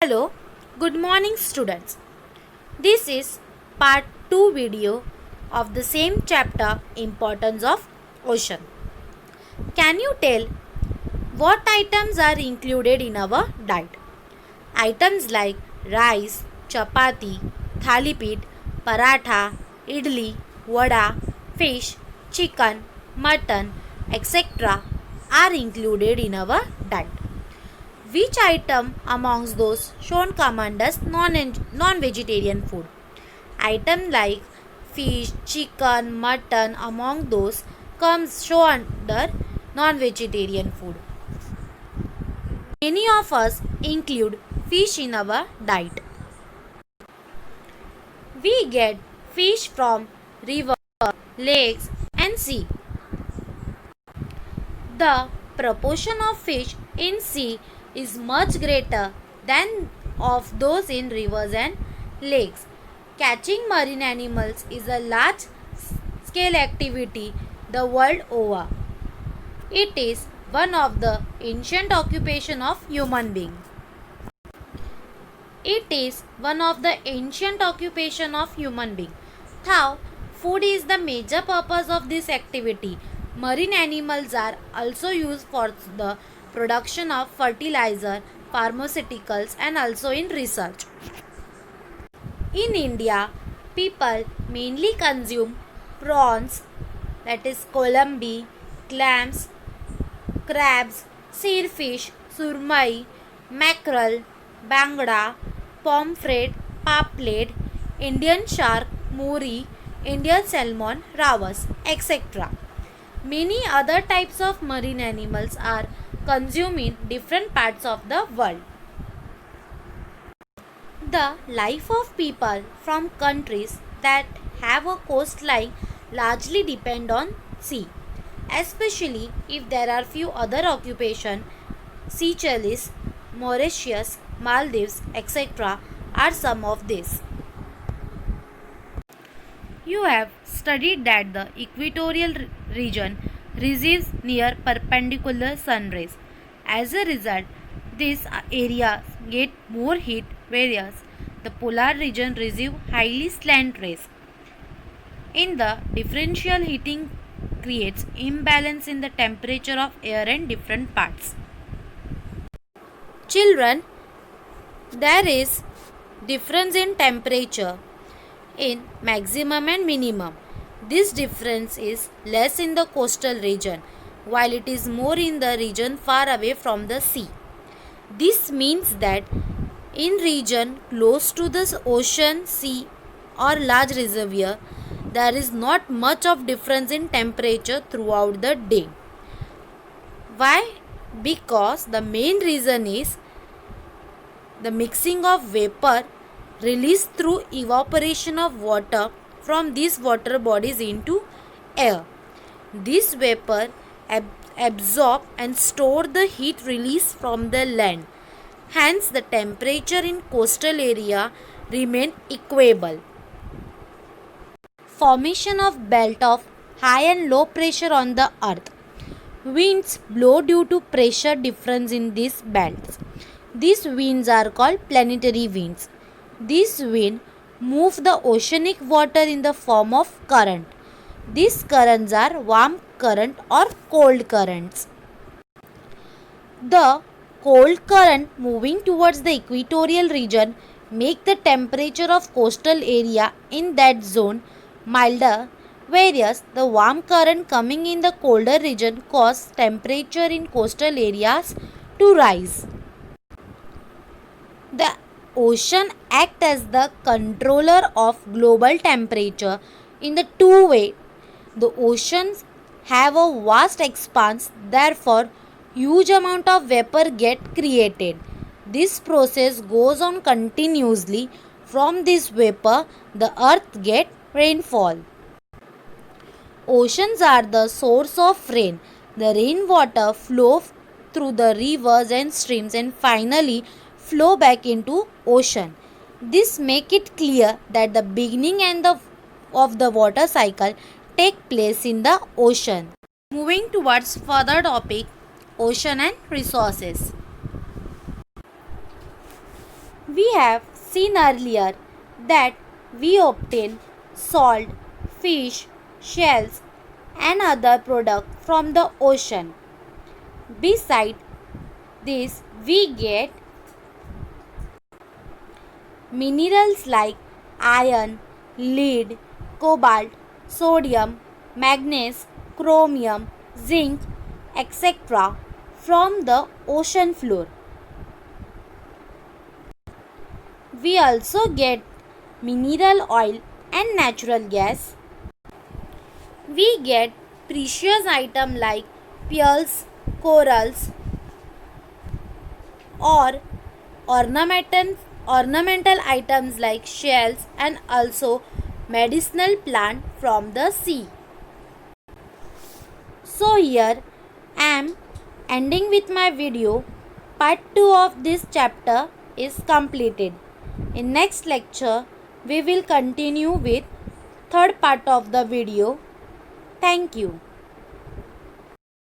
Hello, good morning students. This is part 2 video of the same chapter Importance of Ocean. Can you tell what items are included in our diet? Items like rice, chapati, thalipit, paratha, idli, vada, fish, chicken, mutton, etc. are included in our diet. Which item amongst those shown come under non-vegetarian food? Item like fish, chicken, mutton among those comes show under non-vegetarian food. Many of us include fish in our diet. We get fish from river, lakes and sea. The proportion of fish in sea is much greater than of those in rivers and lakes. Catching marine animals is a large scale activity the world over. It is one of the ancient occupation of human being. It is one of the ancient occupation of human being. Now, food is the major purpose of this activity. Marine animals are also used for the production of fertilizer, pharmaceuticals and also in research. In India, people mainly consume prawns, that is colambi, clams, crabs, sailfish, surmai, mackerel, bangda, pomfret, paplet, Indian shark, muri, Indian salmon, rawas, etc. Many other types of marine animals are consumed in different parts of the world. The life of people from countries that have a coastline largely depend on sea, especially if there are few other occupations. Seychelles, Mauritius, Maldives, etc. are some of these. You have studied that the equatorial region receives near perpendicular sun rays. As a result, these areas get more heat, whereas the polar region receives highly slant rays. In the differential heating creates imbalance in the temperature of air in different parts. Children, there is difference in temperature in maximum and minimum. This difference is less in the coastal region, while it is more in the region far away from the sea. This means that in region close to the ocean, sea or large reservoir, there is not much of difference in temperature throughout the day. Why? Because the main reason is the mixing of vapor released through evaporation of water from these water bodies into air. This vapor absorb and store the heat released from the land. Hence, the temperature in coastal area remain equable. Formation of belt of high and low pressure on the earth. Winds blow due to pressure difference in these belts. These winds are called planetary winds. These winds move the oceanic water in the form of current. These currents are warm current or cold currents. The cold current moving towards the equatorial region make the temperature of coastal area in that zone milder, whereas the warm current coming in the colder region cause temperature in coastal areas to rise. The ocean act as the controller of global temperature in the two way. The oceans have a vast expanse, therefore huge amount of vapor get created. This process goes on continuously. From this vapor, the earth get rainfall. Oceans are the source of rain. The rainwater flow through the rivers and streams and finally flow back into ocean. This make it clear that the beginning and of the water cycle take place in the ocean. Moving towards further topic, ocean and resources. We have seen earlier that we obtain salt, fish, shells, and other products from the ocean. Besides this, we get minerals like iron, lead, cobalt, sodium, manganese, chromium, zinc, etc. from the ocean floor. We also get mineral oil and natural gas. We get precious items like pearls, corals, or ornamental items like shells and also medicinal plant from the sea. So here I am ending with my video. Part 2 of this chapter is completed. In next lecture we will continue with third part of the video. Thank you.